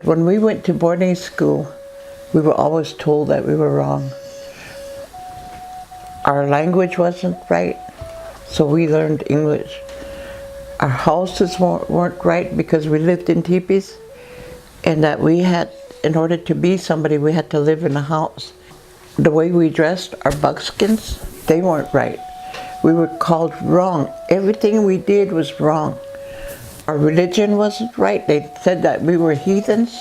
When we went to boarding school, we were always told that we were wrong. Our language wasn't right, so we learned English. Our houses weren't right because we lived in teepees, and that we had, in order to be somebody, we had to live in a house. The way we dressed, our buckskins, they weren't right. We were called wrong. Everything we did was wrong. Our religion wasn't right. They said that we were heathens.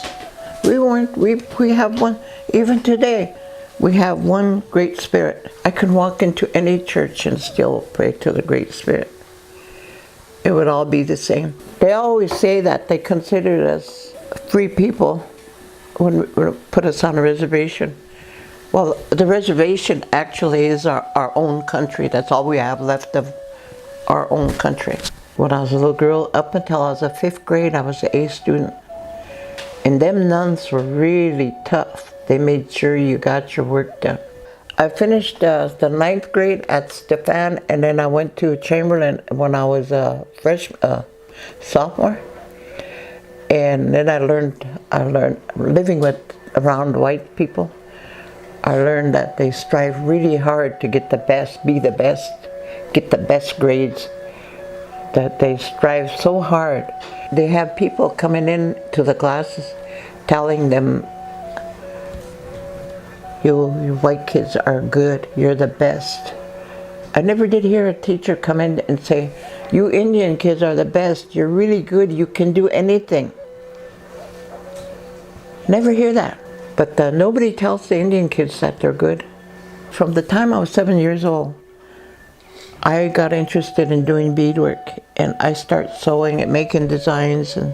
We weren't. We have one, even today, we have one Great Spirit. I can walk into any church and still pray to the Great Spirit. It would all be the same. They always say that they considered us free people when we put us on a reservation. Well, the reservation actually is our own country. That's all we have left of our own country. When I was a little girl, up until I was in 5th grade, I was an A student. And them nuns were really tough. They made sure you got your work done. I finished the 9th grade at Stefan, and then I went to Chamberlain when I was a sophomore. And then I learned living around white people. I learned that they strive really hard to get the best, be the best, get the best grades. That they strive so hard. They have people coming in to the classes telling them, you white kids are good, you're the best. I never did hear a teacher come in and say, you Indian kids are the best, you're really good, you can do anything. Never hear that. But nobody tells the Indian kids that they're good. From the time I was 7 years old, I got interested in doing beadwork, and I started sewing and making designs, and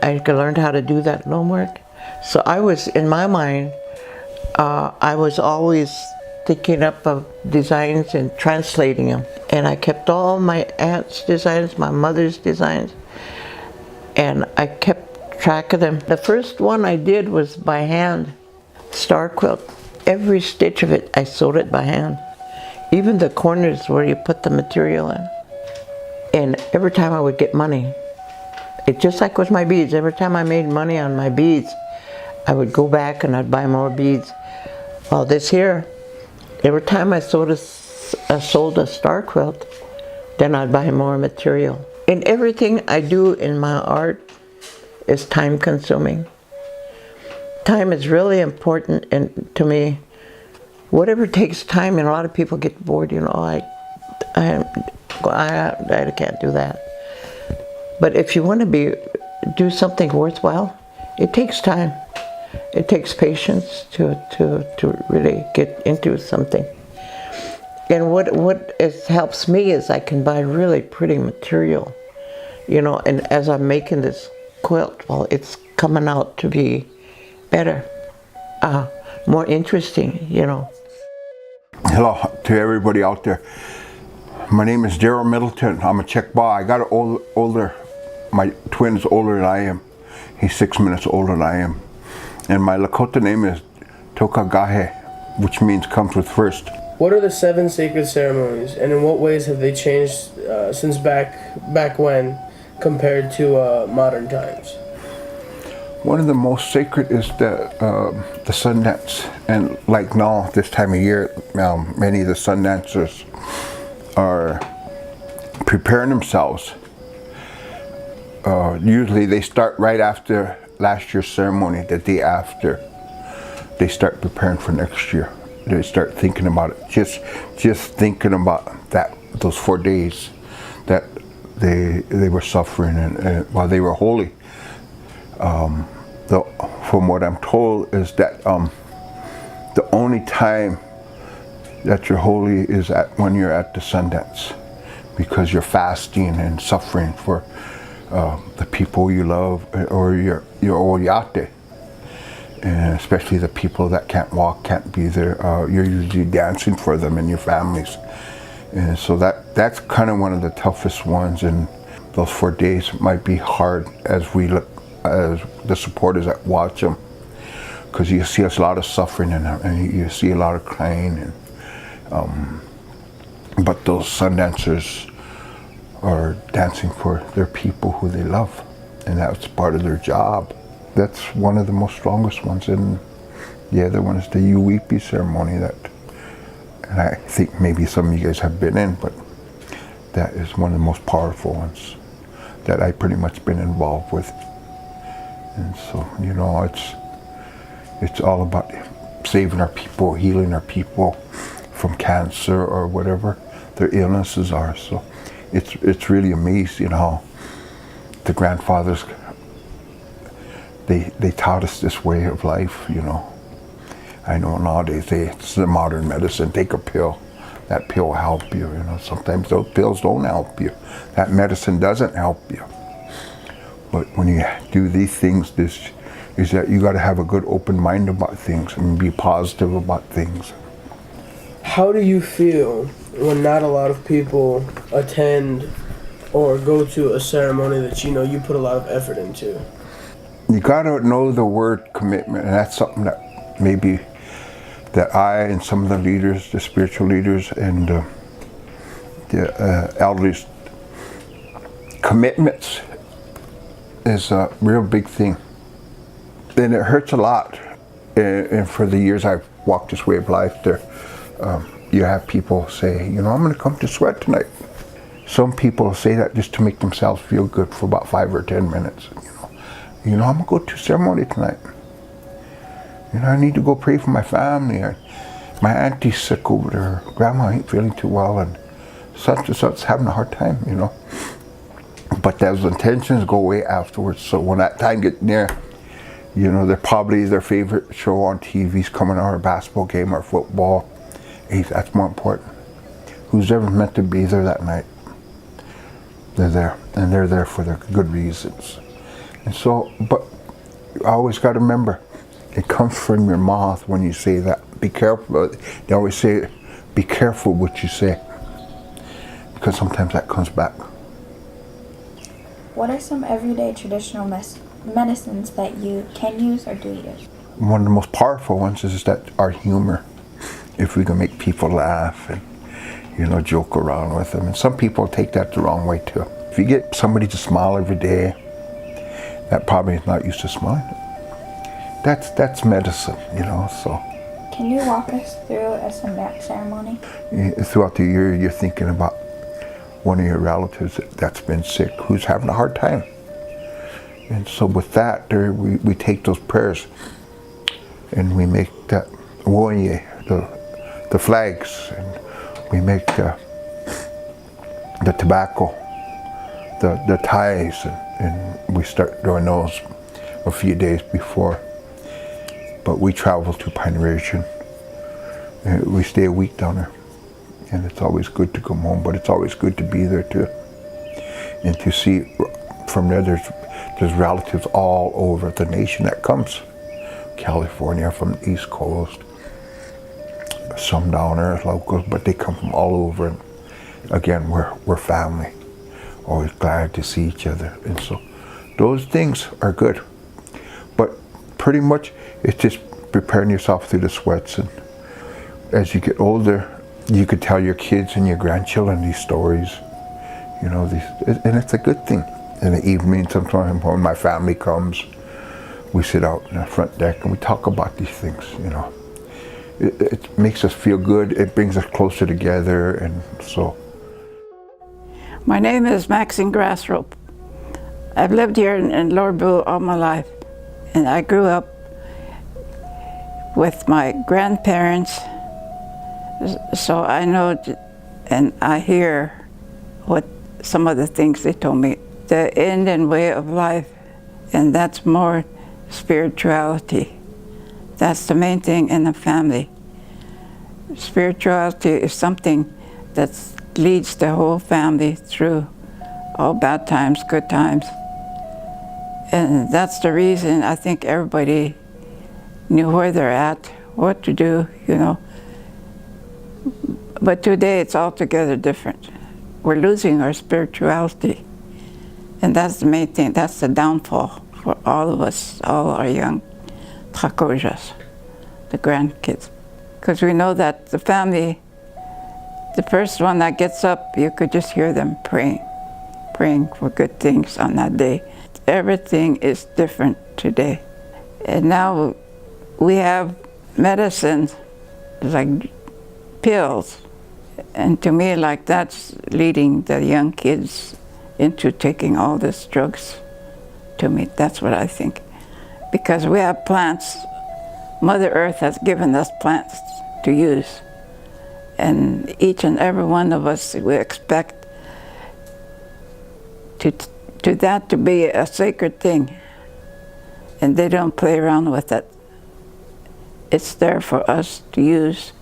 I learned how to do that loom work. So I was, in my mind, I was always thinking up of designs and translating them. And I kept all my aunt's designs, my mother's designs, and I kept track of them. The first one I did was by hand, star quilt. Every stitch of it, I sewed it by hand. Even the corners where you put the material in. And every time I would get money, it just like with my beads, every time I made money on my beads, I would go back and I'd buy more beads. Well, this here, every time I sold a star quilt, then I'd buy more material. And everything I do in my art is time consuming. Time is really important to me. Whatever takes time, and a lot of people get bored, you know, I can't do that. But if you want to do something worthwhile, it takes time. It takes patience to really get into something. And what helps me is I can buy really pretty material, you know, and as I'm making this quilt, well, it's coming out to be better, more interesting, you know. Hello to everybody out there. My name is Daryl Middleton. I'm a Czech Ba. I got older. My twin's older than I am. He's 6 minutes older than I am. And my Lakota name is Tokagahe, which means comes with first. What are the 7 sacred ceremonies, and in what ways have they changed since back when compared to modern times? One of the most sacred is the sun dance, and like now, this time of year, many of the sun dancers are preparing themselves. Usually they start right after last year's ceremony, the day after. They start preparing for next year. They start thinking about it, just thinking about those 4 days that they were suffering and while they were holy. From what I'm told is that the only time that you're holy is when you're at the Sundance, because you're fasting and suffering for the people you love, or your oyate, and especially the people that can't walk, can't be there. You're usually dancing for them and your families, and so that's kind of one of the toughest ones. And those 4 days might be hard as we look, as the supporters that watch them, because you see a lot of suffering in them, and you see a lot of crying. And but those sun dancers are dancing for their people who they love, and that's part of their job. That's one of the most strongest ones. And the other one is the Uwipi ceremony that, and I think maybe some of you guys have been in, but that is one of the most powerful ones that I pretty much been involved with. And so, you know, it's all about saving our people, healing our people from cancer or whatever their illnesses are. So it's really amazing how the grandfathers, they taught us this way of life, you know. I know nowadays it's the modern medicine, take a pill. That pill will help you, you know. Sometimes those pills don't help you. That medicine doesn't help you. But when you do these things, this is that you got to have a good open mind about things and be positive about things. How do you feel when not a lot of people attend or go to a ceremony that you know you put a lot of effort into? You got to know the word commitment, and that's something that maybe that I and some of the leaders, the spiritual leaders and the elders, commitments is a real big thing. And it hurts a lot. And for the years I've walked this way of life, there, you have people say, you know, I'm going to come to sweat tonight. Some people say that just to make themselves feel good for about 5 or 10 minutes. You know, I'm going to go to ceremony tonight. You know, I need to go pray for my family. My auntie's sick over there. Her grandma ain't feeling too well, and such and such having a hard time, you know. But those intentions go away afterwards. So when that time gets near, you know, they're probably their favorite show on TV's coming on, or a basketball game or football. Hey, that's more important. Who's ever meant to be there that night? They're there, and they're there for their good reasons. And so, but you always got to remember, it comes from your mouth when you say that. Be careful. They always say, be careful what you say, because sometimes that comes back. What are some everyday traditional medicines that you can use or do use? One of the most powerful ones is that our humor. If we can make people laugh and, you know, joke around with them. And some people take that the wrong way too. If you get somebody to smile every day, that probably is not used to smiling. That's medicine, you know, so. Can you walk us through a Sandak ceremony? Throughout the year, you're thinking about one of your relatives that's been sick, who's having a hard time. And so with that, we take those prayers and we make that woye, the flags, and we make the tobacco, the ties, and we start doing those a few days before. But we travel to Pine Ridge and we stay a week down there. And it's always good to come home, but it's always good to be there too. And to see from there, there's relatives all over the nation that comes. California, from the East Coast, some down there as locals, but they come from all over. And again, we're family, always glad to see each other. And so those things are good. But pretty much it's just preparing yourself through the sweats. And as you get older, you could tell your kids and your grandchildren these stories, you know, and it's a good thing. In the evening, sometimes when my family comes, we sit out in the front deck and we talk about these things, you know. It makes us feel good, it brings us closer together, and so. My name is Maxine Grassrope. I've lived here in Lower Brule all my life, and I grew up with my grandparents, so I know and I hear what some of the things they told me. The Indian way of life, and that's more spirituality. That's the main thing in the family. Spirituality is something that leads the whole family through all bad times, good times. And that's the reason I think everybody knew where they're at, what to do, you know. But today it's altogether different. We're losing our spirituality. And that's the main thing, that's the downfall for all of us, all our young Trakojas, the grandkids. Because we know that the family, the first one that gets up, you could just hear them praying for good things on that day. Everything is different today. And now we have medicines like pills. And to me, like that's leading the young kids into taking all these drugs. To me, that's what I think. Because we have plants, Mother Earth has given us plants to use. And each and every one of us, we expect to that to be a sacred thing. And they don't play around with it. It's there for us to use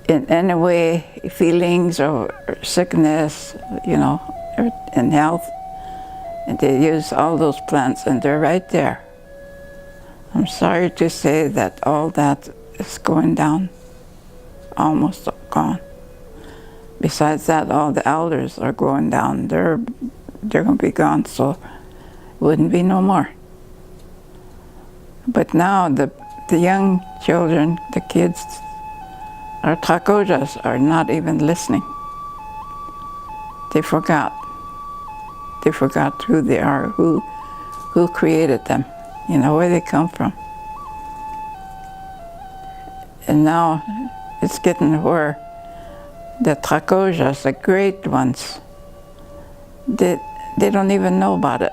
in any way, feelings or sickness, you know, and health. And they use all those plants and they're right there. I'm sorry to say that all that is going down, almost gone. Besides that, all the elders are going down. They're going to be gone, so it wouldn't be no more. But now the young children, the kids, our Takojas are not even listening. They forgot. They forgot who they are, who created them, you know, where they come from. And now it's getting where the Takojas, the great ones, they don't even know about it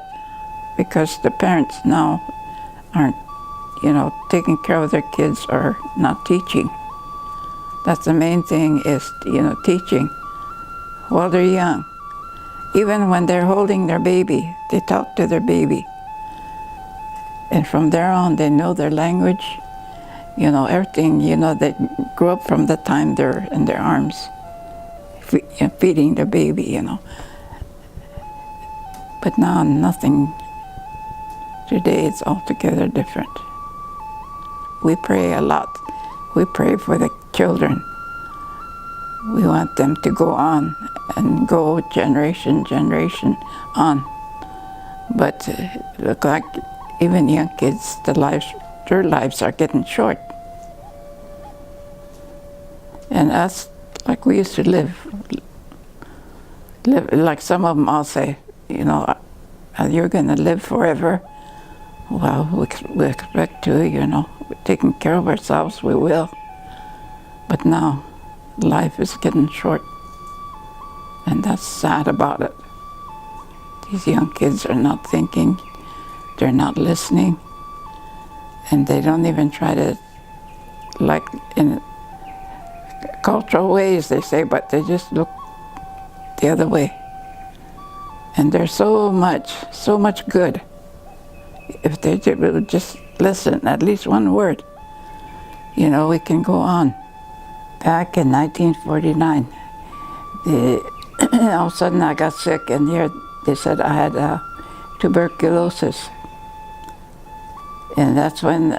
because the parents now aren't, you know, taking care of their kids or not teaching. That's the main thing is, you know, teaching while they're young. Even when they're holding their baby, they talk to their baby. And from there on, they know their language, you know, everything, you know, they grew up from the time they're in their arms, feeding the baby, you know. But now nothing. Today it's altogether different. We pray a lot. We pray for the children. We want them to go on and go generation on. But look like even young kids, their lives are getting short. And us, like we used to live like some of them all say, you know, you're going to live forever. Well, we expect to, you know, taking care of ourselves, we will. But now, life is getting short. And that's sad about it. These young kids are not thinking, they're not listening, and they don't even try to, like in cultural ways they say, but they just look the other way. And there's so much good. If they would just listen, at least one word, you know, we can go on. Back in 1949, all of a sudden I got sick, and here they said I had tuberculosis. And that's when,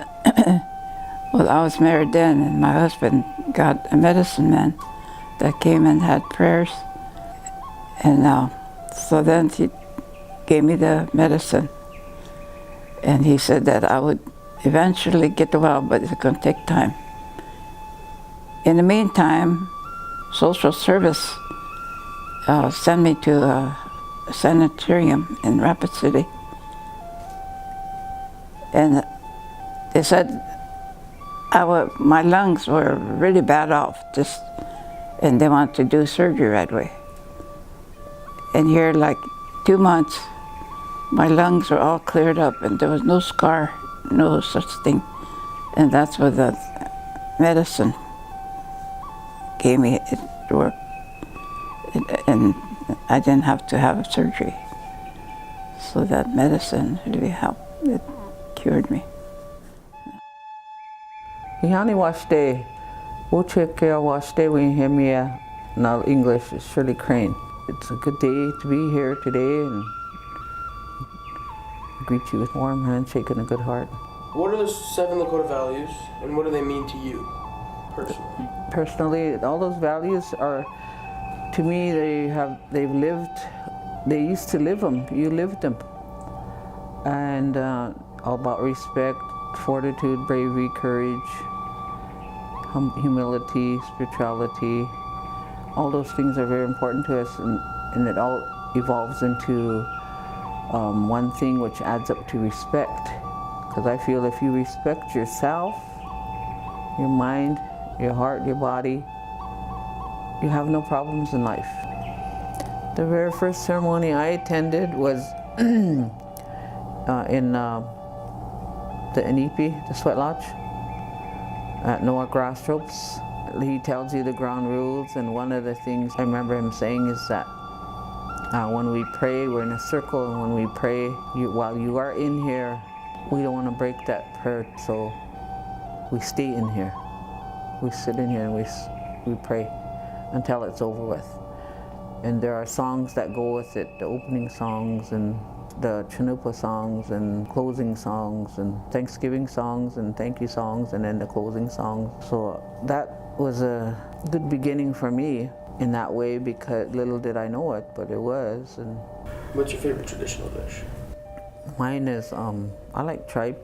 well, I was married then, and my husband got a medicine man that came and had prayers. And so then he gave me the medicine. And he said that I would eventually get well, but it's going to take time. In the meantime, social service sent me to a sanitarium in Rapid City. And they said my lungs were really bad off, and they wanted to do surgery right away. And here, like 2 months, my lungs were all cleared up, and there was no scar, no such thing. And that's what the medicine gave me. It worked. And I didn't have to have surgery. So that medicine really helped. It cured me. Ihani washte, Wocheke washte winhemia, now English is Shirley Crane. It's a good day to be here today and greet you with warm handshake and a good heart. What are the 7 Lakota values, and what do they mean to you, personally? Personally, all those values are, to me, they used to live them, you lived them. And all about respect, fortitude, bravery, courage, humility, spirituality. All those things are very important to us, and it all evolves into one thing which adds up to respect. Because I feel if you respect yourself, your mind, your heart, your body, you have no problems in life. The very first ceremony I attended was in the Inipi, the sweat lodge, at Noah Grastropes. He tells you the ground rules, and one of the things I remember him saying is that when we pray, we're in a circle, and when we pray, while you are in here, we don't want to break that prayer, so we stay in here. We sit in here and we pray until it's over with. And there are songs that go with it, the opening songs and the Chanupa songs and closing songs and Thanksgiving songs and thank you songs and then the closing songs. So that was a good beginning for me in that way, because little did I know it, but it was. And What's your favorite traditional dish? mine is, I like tripe.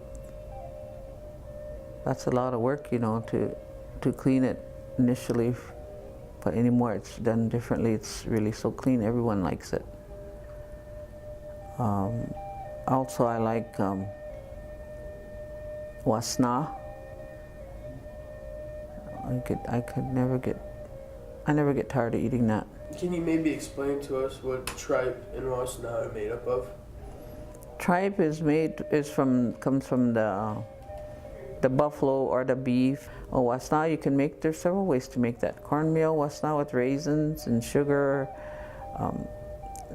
That's a lot of work, you know, to clean it initially, but anymore it's done differently. It's really so clean, everyone likes it. Also I like wasna. I never get tired of eating that. Can you maybe explain to us what tripe and wasna are made up of? Tripe comes from the buffalo or the beef. Wasna, you can make, there's several ways to make that. Cornmeal wasna with raisins and sugar.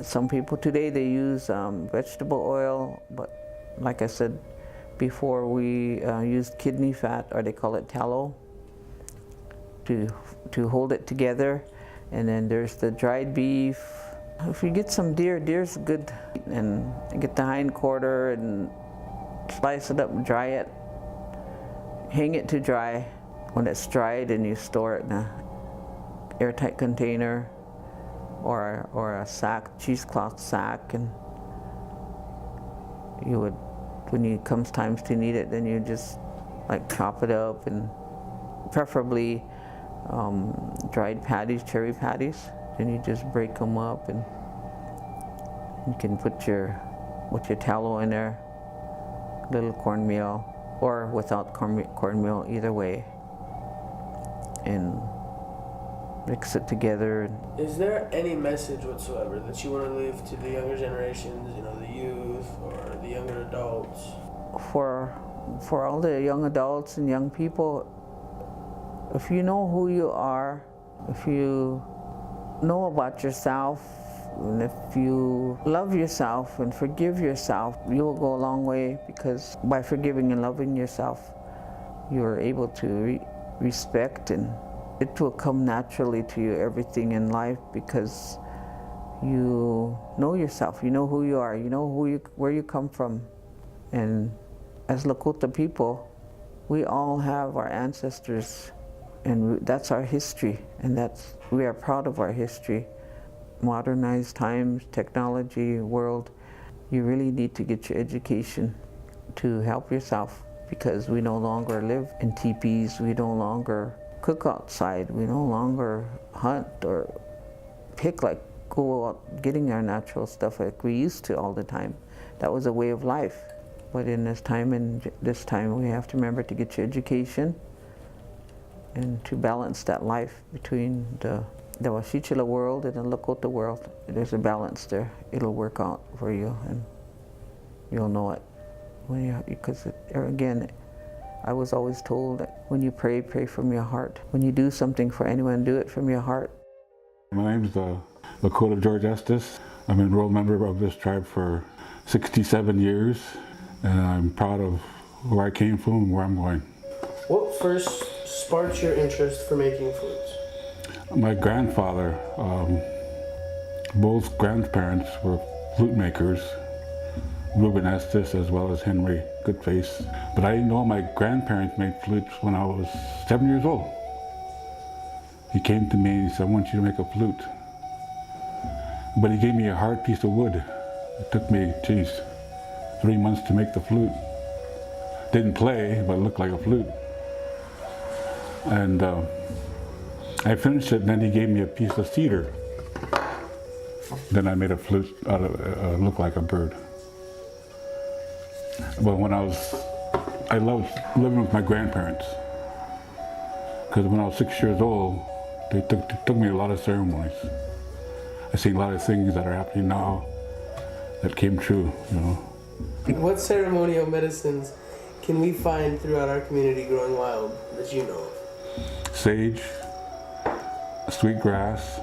Some people today, they use vegetable oil, but like I said before, we used kidney fat, or they call it tallow, to hold it together. And then there's the dried beef. If you get some deer's good. And get the hind quarter and slice it up and dry it. Hang it to dry. When it's dried, and you store it in a airtight container or a sack, cheesecloth sack, and you would, when it comes times to need it, then you just like chop it up, and preferably dried patties, cherry patties. Then you just break them up, and you can put your tallow in there, little cornmeal, or without cornmeal, either way, and mix it together. Is there any message whatsoever that you want to leave to the younger generations, you know, the youth or the younger adults? For all the young adults and young people, if you know who you are, if you know about yourself, and if you love yourself and forgive yourself, you will go a long way, because by forgiving and loving yourself, you are able to respect, and it will come naturally to you, everything in life, because you know yourself, you know who you are, you know where you come from. And as Lakota people, we all have our ancestors, and that's our history, and we are proud of our history. Modernized times, technology, world, you really need to get your education to help yourself, because we no longer live in teepees, we no longer cook outside, we no longer hunt or go out getting our natural stuff like we used to all the time. That was a way of life. But in this time, we have to remember to get your education and to balance that life between the Wasichila world and the Lakota world. There's a balance there. It'll work out for you, and you'll know it. Because again, I was always told that when you pray, pray from your heart. When you do something for anyone, do it from your heart. My name's Lakota George Estes. I'm an enrolled member of this tribe for 67 years, and I'm proud of where I came from and where I'm going. What first sparked your interest for making flutes? My grandfather, both grandparents were flute makers, Reuben Estes as well as Henry Goodface. But I didn't know my grandparents made flutes when I was 7 years old. He came to me and he said, I want you to make a flute. But he gave me a hard piece of wood. It took me, 3 months to make the flute. Didn't play, but it looked like a flute. And I finished it, and then he gave me a piece of cedar. Then I made a flute out of look like a bird. But I loved living with my grandparents. Because when I was 6 years old, they took me to a lot of ceremonies. I seen a lot of things that are happening now that came true, you know. What ceremonial medicines can we find throughout our community growing wild that you know of? Sage, sweetgrass,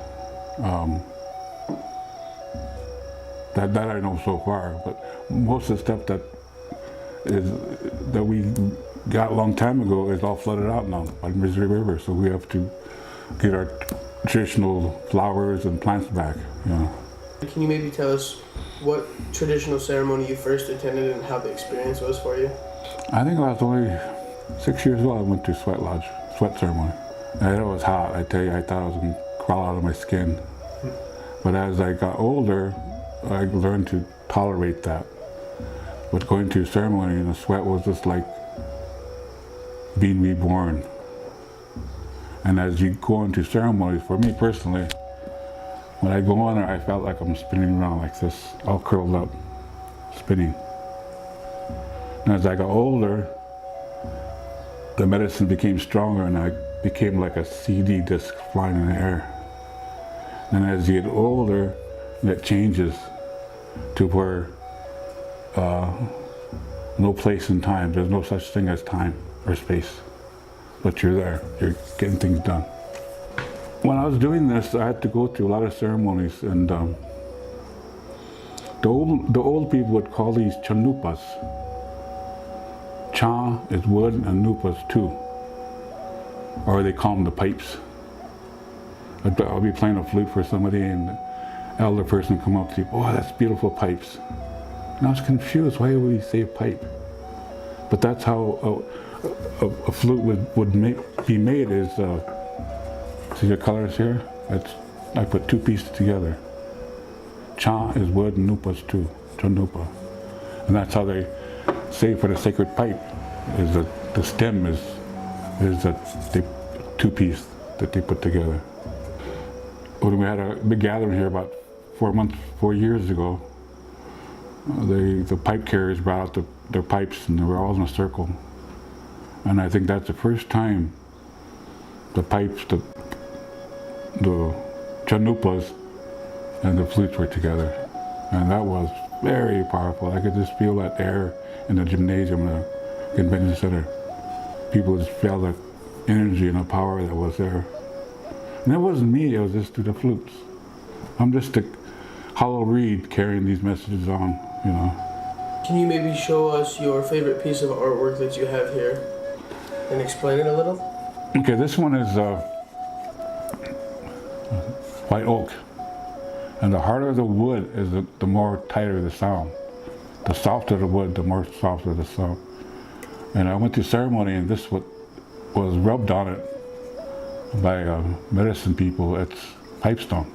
that I know so far. But most of the stuff that we got a long time ago is all flooded out now by the Missouri River. So we have to get our traditional flowers and plants back, you know. Can you maybe tell us what traditional ceremony you first attended and how the experience was for you? I think I was only 6 years old. I went to sweat lodge, sweat ceremony. And it was hot. I tell you, I thought I was going to crawl out of my skin. But as I got older, I learned to tolerate that. But going to a ceremony in the sweat was just like being reborn. And as you go into ceremonies, for me personally, when I go on there, I felt like I'm spinning around like this, all curled up, spinning. And as I got older, the medicine became stronger and I became like a CD disc flying in the air. And as you get older, it changes to where no place and time, there's no such thing as time or space, but you're there, you're getting things done. When I was doing this, I had to go through a lot of ceremonies, and the old people would call these chanupas. Cha is wood and nupas too, or they call them the pipes. I'll be playing a flute for somebody and the elder person would come up to you, oh, that's beautiful pipes. And I was confused, why would he say pipe? But that's how a flute would be made is, see the colors here? I put two pieces together. Cha is wood and nupa's too, chanupa. And that's how they say for the sacred pipe, is that the stem is the two-piece that they put together. When we had a big gathering here about 4 years ago, the pipe carriers brought out their pipes and they were all in a circle. And I think that's the first time the pipes, the chanupas and the flutes were together. And that was very powerful. I could just feel that air in the gymnasium, the convention center. People just felt the energy and the power that was there. And it wasn't me, it was just through the flutes. I'm just a hollow reed carrying these messages on, you know. Can you maybe show us your favorite piece of artwork that you have here and explain it a little? Okay, this one is white oak. And the harder the wood is, the more tighter the sound. The softer the wood, the more softer the sound. And I went to ceremony and this was rubbed on it by medicine people. It's pipestone.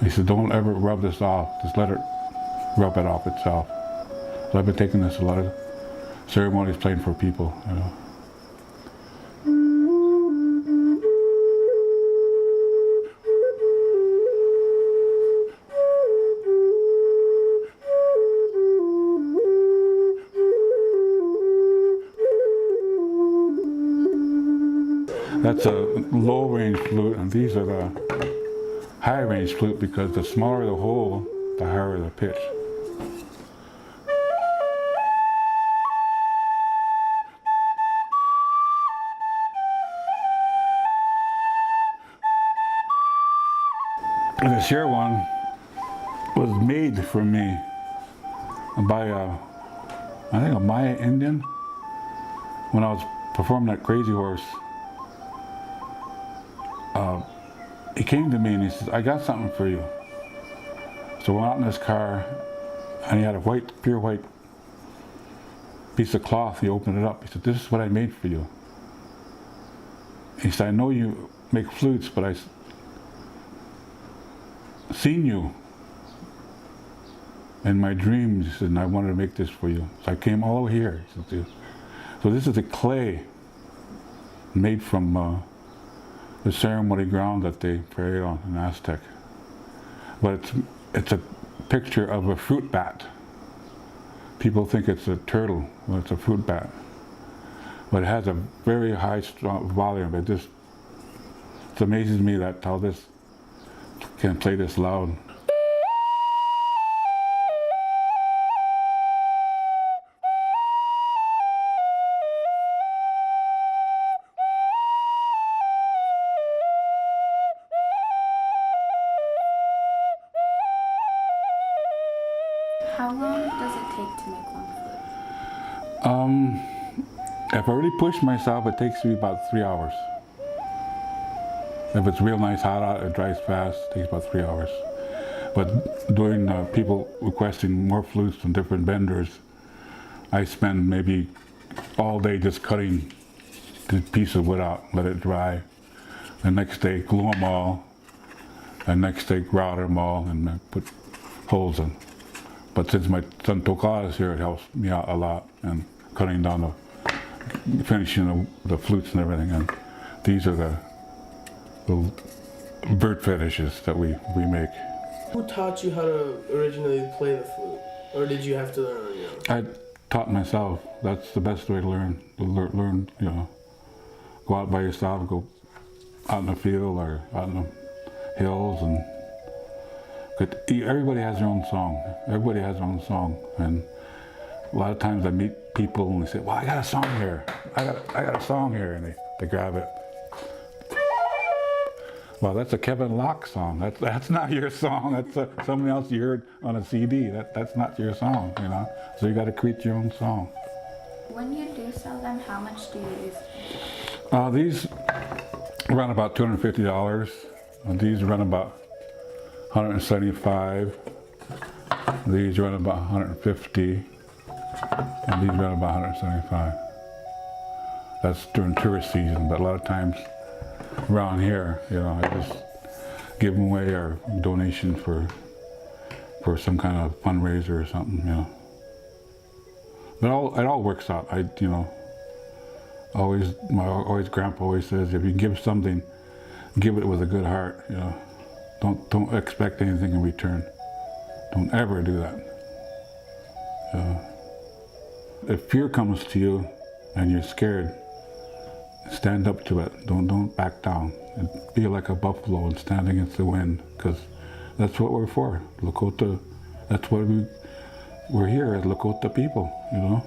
He said, don't ever rub this off, just let it rub it off itself. So I've been taking this a lot of ceremonies playing for people, you know. That's a low-range flute, and these are the high-range flute because the smaller the hole, the higher the pitch. This here one was made for me by I think a Maya Indian when I was performing that Crazy Horse. He came to me and he says, I got something for you. So we went out in this car and he had a white, pure white piece of cloth. He opened it up. He said, this is what I made for you. He said, I know you make flutes, but I seen you in my dreams. He said, and I wanted to make this for you. So I came all the way here. He said, so this is the clay made from the ceremony ground that they prayed on in Aztec. But it's a picture of a fruit bat. People think it's a turtle, well, it's a fruit bat. But it has a very high, strong volume. It amazes me that how this can play this loud. How long does it take to make one flute? If I really push myself, it takes me about 3 hours. If it's real nice hot out, it dries fast, it takes about 3 hours. But doing people requesting more flutes from different vendors, I spend maybe all day just cutting the piece of wood out, let it dry. The next day, glue them all. The next day, grouter them all and put holes in. But since my son Toka is here, it helps me out a lot in cutting down finishing the flutes and everything. And these are the bird fetishes that we make. Who taught you how to originally play the flute? Or did you have to learn on your own? I taught myself. That's the best way to learn. Learn, you know, go out by yourself, go out in the field or out in the hills, and everybody has their own song. Everybody has their own song, and a lot of times I meet people and they say, "Well, I got a song here. I got a song here," and they grab it. Well, that's a Kevin Locke song. That's not your song. That's somebody else you heard on a CD. That's not your song, you know. So you got to create your own song. When you do sell them, how much do you use? These run about $250. These run about $175. These run about $150, and these run about $175. That's during tourist season, but a lot of times around here, you know, I just give them away or donation for some kind of fundraiser or something, you know. But it all works out. You know, my grandpa always says, if you give something, give it with a good heart, you know. Don't expect anything in return. Don't ever do that. If fear comes to you and you're scared, stand up to it. Don't back down. And be like a buffalo and stand against the wind, because that's what we're for. Lakota. That's what we're here as Lakota people, you know.